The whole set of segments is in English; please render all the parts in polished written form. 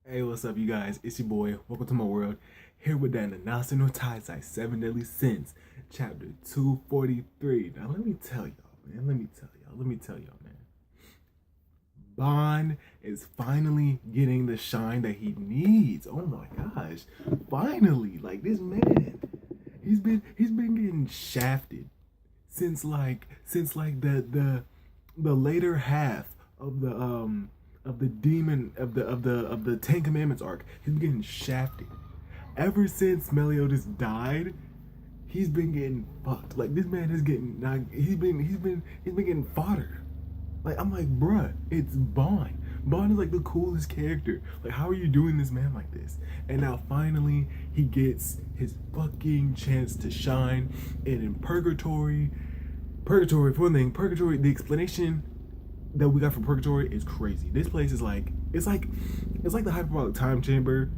Hey, what's up, you guys? It's your boy. Welcome to my world. Here with that Nanatsu no taizai, 7 Deadly Sins, chapter 243. Now, let me tell y'all, man. Let me tell y'all, man. Bond is finally getting the shine that he needs. Oh my gosh. Finally. Like, this man, he's been getting shafted since the later half of the demon of the Ten Commandments arc. He's been getting shafted. Ever since Meliodas died, he's been getting fucked. Like, this man is getting not he's been getting fodder. Like, I'm like, bruh, it's Bond. Bond is like the coolest character. Like, how are you doing this man like this? And now finally he gets his fucking chance to shine. And in Purgatory, for one thing, Purgatory, the explanation that we got from Purgatory is crazy. This place is like it's like the hyperbolic time chamber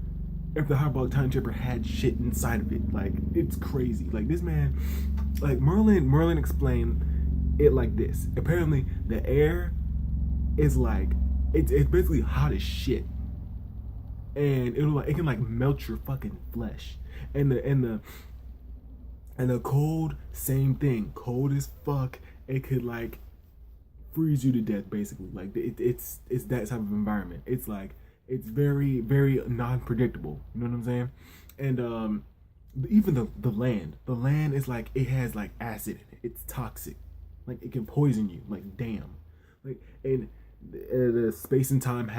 if the hyperbolic time chamber had shit inside of it. Like, it's crazy. Like, this man, like, Merlin explained it like this. Apparently the air is like it's basically hot as shit. And it can like melt your fucking flesh. And the cold, same thing. Cold as fuck. It could like freeze you to death, basically. Like, it's that type of environment. It's like it's very very non-predictable. You know what I'm saying? And even the land is like it has like acid in it. It's toxic. Like, it can poison you. Like, damn. Like, and the space and time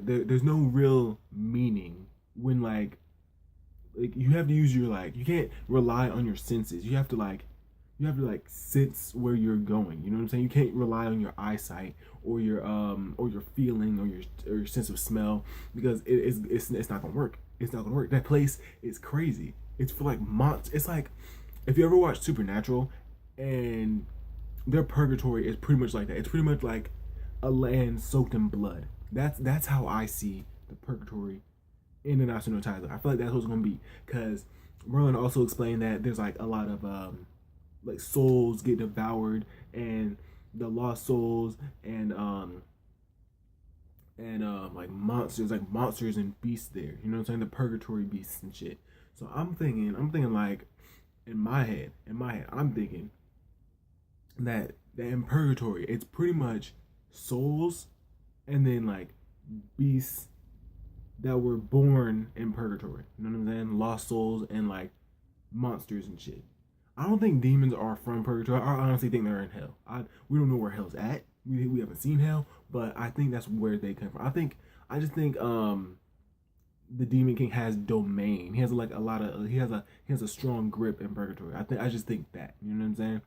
there's no real meaning when like you have to use your, like, you can't rely on your senses. You have to sense where you're going. You know what I'm saying? You can't rely on your eyesight or your feeling or your sense of smell, because it's not gonna work. It's not gonna work. That place is crazy. It's for like months. It's like, if you ever watch Supernatural, and their purgatory is pretty much like that. It's pretty much like a land soaked in blood. That's how I see the purgatory in the National Title. I feel like that's what it's gonna be, because Merlin also explained that there's like a lot of like souls get devoured, and the lost souls, and like monsters and beasts there. You know what I'm saying? The purgatory beasts and shit. So I'm thinking like, in my head, I'm thinking that in purgatory it's pretty much souls, and then like beasts that were born in purgatory. You know what I'm saying? Lost souls and like monsters and shit. I don't think demons are from purgatory. I honestly think they're in hell. We don't know where hell's at. We haven't seen hell, but I think that's where they come from. I just think the demon king has domain. He has like a lot of he has a strong grip in purgatory. I just think that. You know what I'm saying?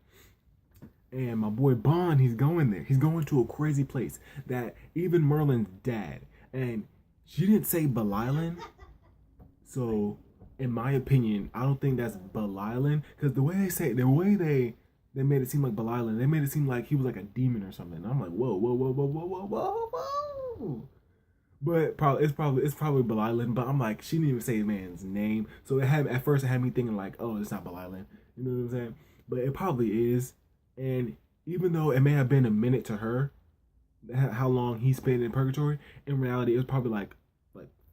And my boy Bond, he's going there. He's going to a crazy place that even Merlin's dad, and she didn't say Belialin, so in my opinion, I don't think that's Belialin, because the way they say it, the way they made it seem like Belialin, they made it seem like he was like a demon or something. And I'm like, whoa, whoa, whoa, whoa, whoa, whoa, whoa, whoa. But it's probably Belialin. But I'm like, she didn't even say the man's name, so at first it had me thinking like, oh, it's not Belialin. You know what I'm saying? But it probably is. And even though it may have been a minute to her, how long he spent in purgatory, in reality it was probably like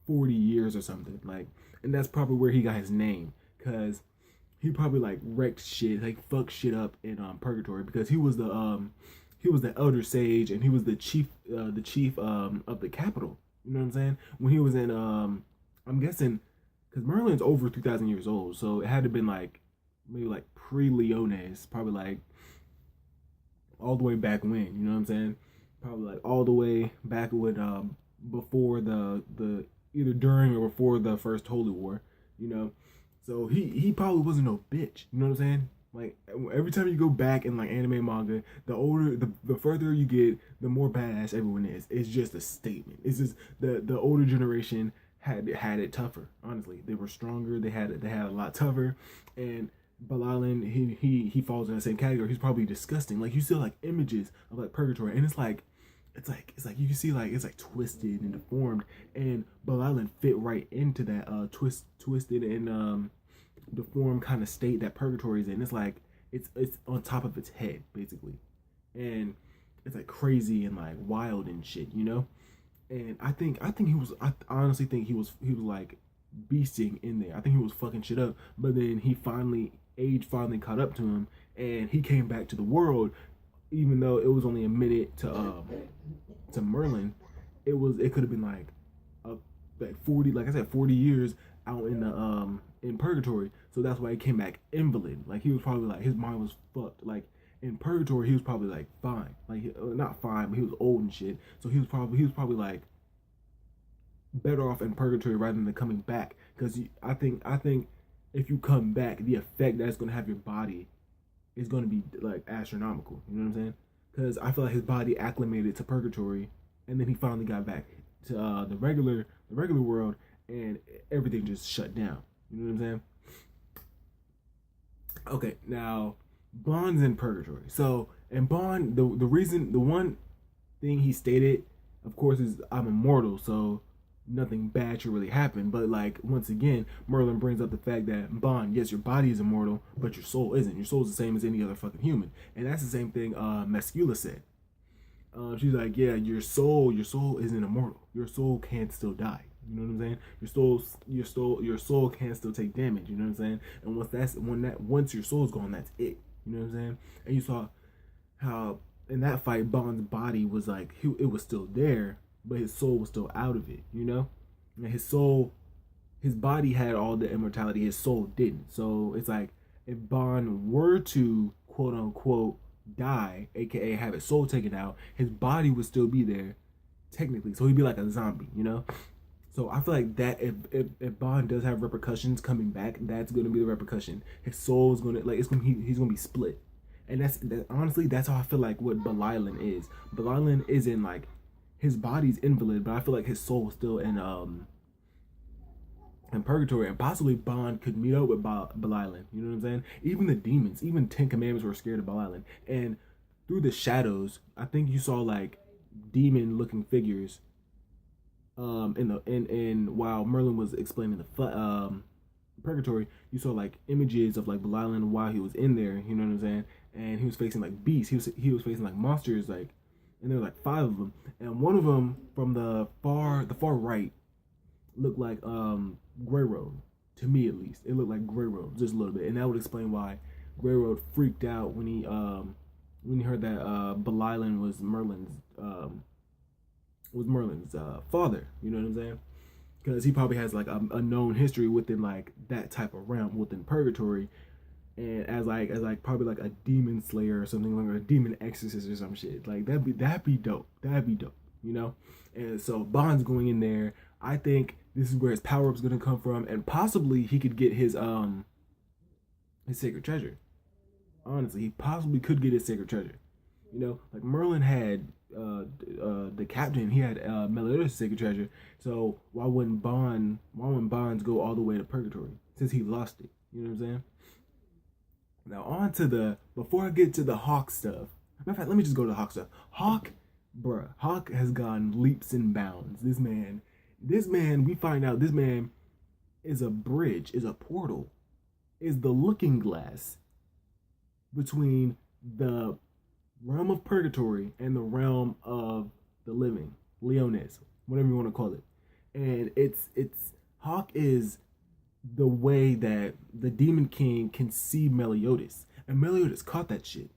40 years or something. Like, and that's probably where he got his name, because he probably like wrecked shit, like fucked shit up in purgatory, because he was the elder sage, and he was the chief of the capital. You know what I'm saying? When he was in I'm guessing, because Merlin's over 2,000 years old, so it had to been like maybe like pre Leones, probably like all the way back when. You know what I'm saying? Probably like all the way back when before the either during or before the first Holy War. You know, so he probably wasn't no bitch. You know what I'm saying? Like, every time you go back in like anime manga, the further you get, the more badass everyone is. It's just a statement. It's just the older generation had it tougher. Honestly, they were stronger. They had a lot tougher. And Balalin, he falls in the same category. He's probably disgusting. Like, you see like images of like purgatory, and it's like you can see like it's like twisted and deformed, and Balalin fit right into that twisted and deformed kind of state that purgatory is in. It's like it's on top of its head, basically. And it's like crazy and like wild and shit, you know. And I think he was. I honestly think he was like beasting in there. I think he was fucking shit up. But then age finally caught up to him, and he came back to the world, even though it was only a minute to Merlin. It could have been like 40, like I said, 40 years out in purgatory. So that's why he came back invalid. Like he was probably like his mind was fucked. Like in purgatory, he was probably like fine, like not fine, but he was old and shit. So he was probably like better off in purgatory rather than coming back. Because I think if you come back, the effect that's gonna have your body is gonna be like astronomical. You know what I'm saying? Because I feel like his body acclimated to purgatory, and then he finally got back to the regular world, and everything just shut down. You know what I'm saying? Okay, now Bond's in purgatory. So, and Bond, the one thing he stated, of course, is I'm immortal, so nothing bad should really happen. But like once again, Merlin brings up the fact that Bond, yes, your body is immortal, but your soul isn't. Your soul is the same as any other fucking human, and that's the same thing Mascula said. She's like, yeah, your soul isn't immortal. Your soul can't still die. You know what I'm saying? Your soul can still take damage. You know what I'm saying? And once your soul's gone, that's it. You know what I'm saying? And you saw how in that fight, Bond's body was like it was still there, but his soul was still out of it. You know, and his body had all the immortality, his soul didn't. So it's like if Bond were to quote unquote die, aka have his soul taken out, his body would still be there technically. So he'd be like a zombie, you know? So I feel like that if Bond does have repercussions coming back, that's gonna be the repercussion. His soul is gonna like he's gonna be split. And honestly that's how I feel like what Belilan is. Belilan isn't like his body's invalid, but I feel like his soul is still in purgatory, and possibly Bond could meet up with Belilan. You know what I'm saying? Even the demons, even Ten Commandments were scared of Belilan. And through the shadows, I think you saw like demon-looking figures. In while Merlin was explaining the purgatory, you saw like images of like Belilan while he was in there. You know what I'm saying? And he was facing like beasts. He was facing like monsters, like, and there were like 5 of them, and one of them from the far right looked like Grey Road. To me, at least, it looked like Grey Road just a little bit, and that would explain why Grey Road freaked out when he heard that Belilan was Merlin's father. You know what I'm saying? Because he probably has like a known history within like that type of realm within purgatory, and as probably like a demon slayer or something, like a demon exorcist or some shit. Like that'd be dope. That'd be dope. You know? And so Bond's going in there. I think this is where his power up's gonna come from, and possibly he could get his sacred treasure. Honestly, he possibly could get his sacred treasure. You know, like Merlin had the captain, he had Meliodas' sacred treasure. So why wouldn't Bonds go all the way to purgatory since he lost it? You know what I'm saying? Now on to before I get to the Hawk stuff. Matter of fact, let me just go to the Hawk stuff. Hawk has gone leaps and bounds. This man, we find out this man is a bridge, is a portal, is the looking glass between the realm of purgatory and the realm of the living, Leonis, whatever you want to call it. And it's Hawk is the way that the Demon King can see Meliodas. And Meliodas caught that shit.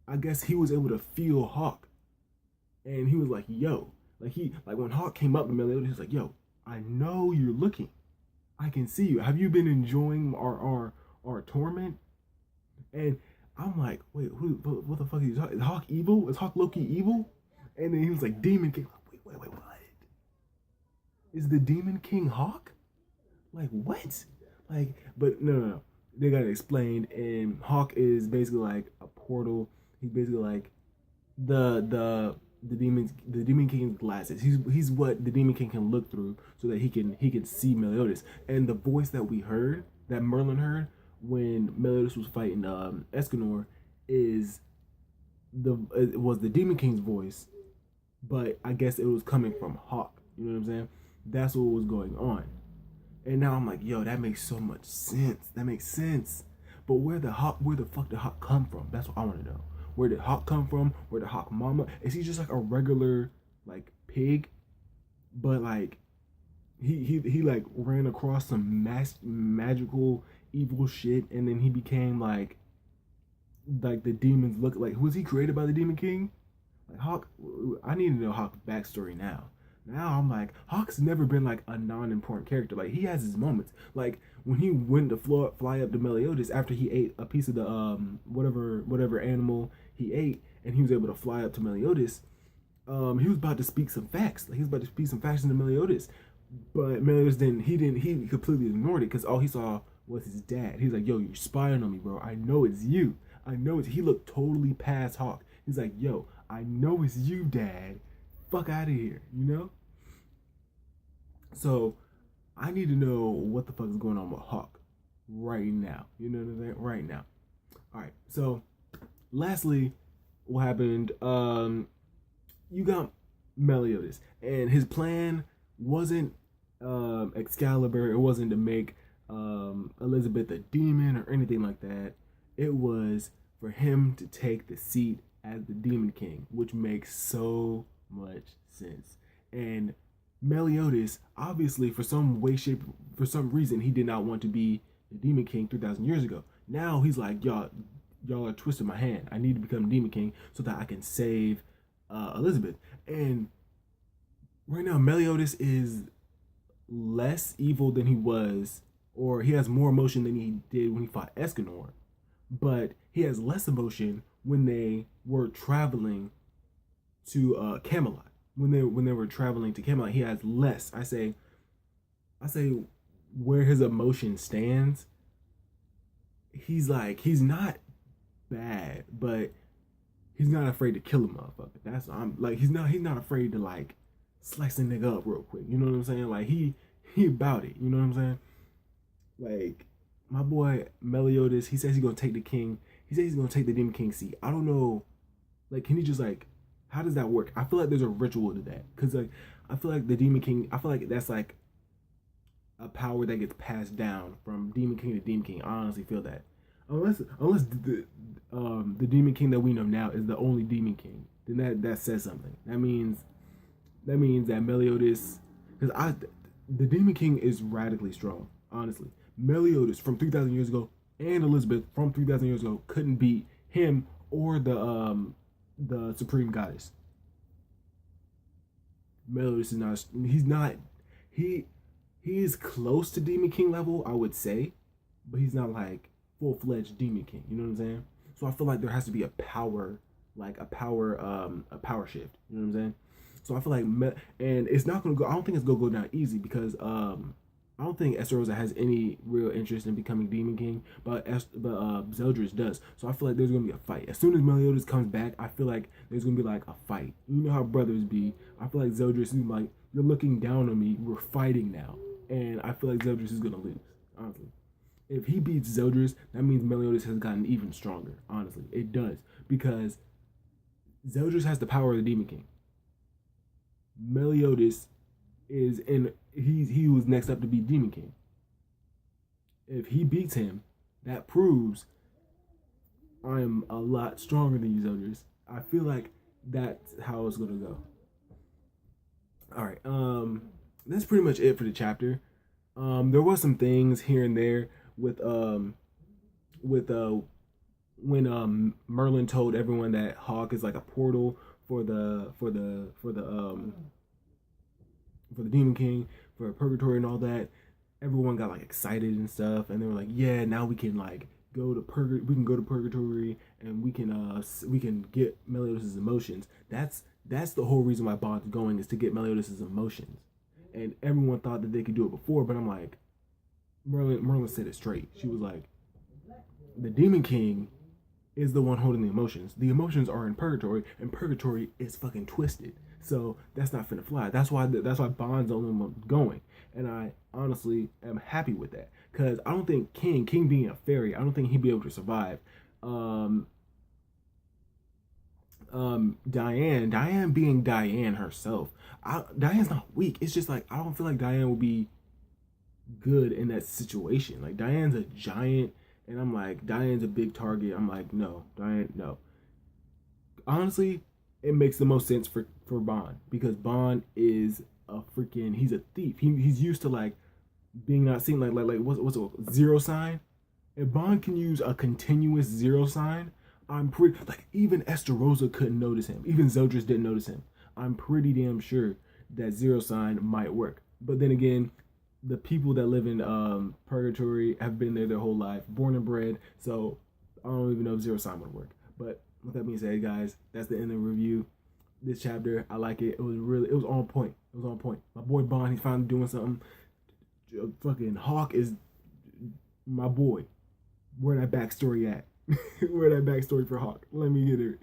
I guess he was able to feel Hawk. And he was like, yo. Like when Hawk came up to Meliodas, he was like, yo, I know you're looking. I can see you. Have you been enjoying our torment? And I'm like, wait, what the fuck is Hawk? Is Hawk evil? Is Hawk Loki evil? And then he was like, Demon King. Wait, what? Is the Demon King Hawk? Like, what? Like, but no. They got it explained, and Hawk is basically like a portal. He's basically like the Demon King's glasses. He's what the Demon King can look through so that he can see Meliodas. And the voice that we heard, that Merlin heard when Meliodas was fighting Escanor, it was the Demon King's voice, but I guess it was coming from Hawk. You know what I'm saying? That's what was going on. And now I'm like, yo, that makes so much sense. That makes sense. But where the fuck did Hawk come from? That's what I want to know. Where did Hawk come from? Where did Hawk mama? Is he just like a regular like pig? but like he like ran across some magical evil shit, and then he became like the demons look like. Was he created by the Demon King? Like Hawk, I need to know Hawk's backstory now. Now I'm like, Hawk's never been like a non-important character. Like he has his moments. Like when he went to fly up to Meliodas after he ate a piece of the whatever animal he ate, and he was able to fly up to Meliodas. He was about to speak some facts. Like he was about to speak some facts into Meliodas, but Meliodas didn't. He completely ignored it because all he saw was his dad. He's like, "Yo, you're spying on me, bro. I know it's you. I know it's." He looked totally past Hawk. He's like, "Yo, I know it's you, Dad. Fuck out of here," you know? So I need to know what the fuck is going on with Hawk right now. You know what I'm saying? Right now. Alright, so lastly, what happened? You got Meliodas, and his plan wasn't Excalibur, it wasn't to make Elizabeth a demon or anything like that. It was for him to take the seat as the Demon King, which makes so much sense. And Meliodas, obviously, for some reason, he did not want to be the Demon King 3,000 years ago. Now he's like, y'all are twisting my hand. I need to become Demon King so that I can save Elizabeth. And right now, Meliodas is less evil than he was, or he has more emotion than he did when he fought Escanor, but he has less emotion when they were traveling to Camelot. When they were traveling to Camelot, he has less. I say where his emotion stands. He's not bad, but he's not afraid to kill a motherfucker. That's I'm like he's not afraid to like slice a nigga up real quick. You know what I'm saying? Like he about it. You know what I'm saying? Like my boy Meliodas, he says he's gonna take the king. He says he's gonna take the Demon King seat. I don't know. Like, can he just like? How does that work? I feel like there's a ritual to that because like I feel like the Demon King. I feel like that's like a power that gets passed down from Demon King to Demon King. I honestly feel that. Unless the Demon King that we know now is the only Demon King, then that says something. That means that Meliodas, because the Demon King is radically strong. Honestly, Meliodas from 3,000 years ago and Elizabeth from 3,000 years ago couldn't beat him or the Supreme Goddess. Meliodas is not. He's not. He is close to Demon King level, I would say, but he's not like full-fledged Demon King. You know what I'm saying? So I feel like there has to be a power, like a power shift. You know what I'm saying? So I feel like, and it's not gonna go. I don't think it's gonna go down easy because I don't think Esterosa has any real interest in becoming Demon King, but Zeldris does. So I feel like there's gonna be a fight. As soon as Meliodas comes back, I feel like there's gonna be like a fight. You know how brothers be. I feel like Zeldris is like, you're looking down on me. We're fighting now, and I feel like Zeldris is gonna lose. Honestly, if he beats Zeldris, that means Meliodas has gotten even stronger. Honestly, it does because Zeldris has the power of the Demon King. Meliodas is in. He was next up to be Demon King. If he beats him, that proves I'm a lot stronger than you, Zeldris. I feel like that's how it's gonna go. All right, that's pretty much it for the chapter. There was some things here and there with when Merlin told everyone that Hawk is like a portal for the Demon King, for Purgatory and all that. Everyone got like excited and stuff, and they were like, "Yeah, now we can like go to We can go to Purgatory, and we can get Meliodas' emotions." That's the whole reason why Bond's going, is to get Meliodas' emotions. And everyone thought that they could do it before, but I'm like, Merlin said it straight. She was like, the Demon King is the one holding the emotions. The emotions are in Purgatory, and Purgatory is fucking twisted. So that's not finna fly. That's why Bond's the only one going. And I honestly am happy with that. Because I don't think King being a fairy, I don't think he'd be able to survive. Diane being Diane herself. Diane's not weak. It's just like, I don't feel like Diane will be good in that situation. Like, Diane's a giant, and I'm like, Diane's a big target. I'm like, no, Diane, no. Honestly, it makes the most sense for Bond, because Bond is a freaking, he's a thief. He's used to like being not seen, like what's it, zero sign. If Bond can use a continuous zero sign, I'm pretty, like, even Esterosa couldn't notice him. Even Zeldris didn't notice him. I'm pretty damn sure that zero sign might work. But then again, the people that live in purgatory have been there their whole life, born and bred. So I don't even know if zero sign would work. But with that being said, guys, that's the end of the review. This chapter, I like it. It was on point. It was on point. My boy Bond, he's finally doing something. Fucking Hawk is my boy. Where that backstory at? Where that backstory for Hawk? Let me get it.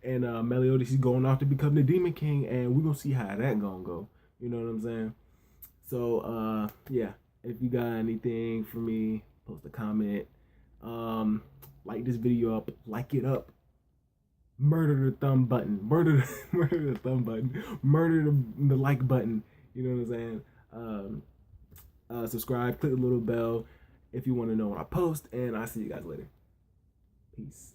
And Meliodas, he's going off to become the Demon King, and we're gonna see how that gonna go. You know what I'm saying? So yeah, if you got anything for me, post a comment. Like this video up, like it up. Murder the thumb button. Murder the thumb button. Murder the like button. You know what I'm saying? Subscribe, click the little bell if you want to know when I post, and I'll see you guys later. Peace.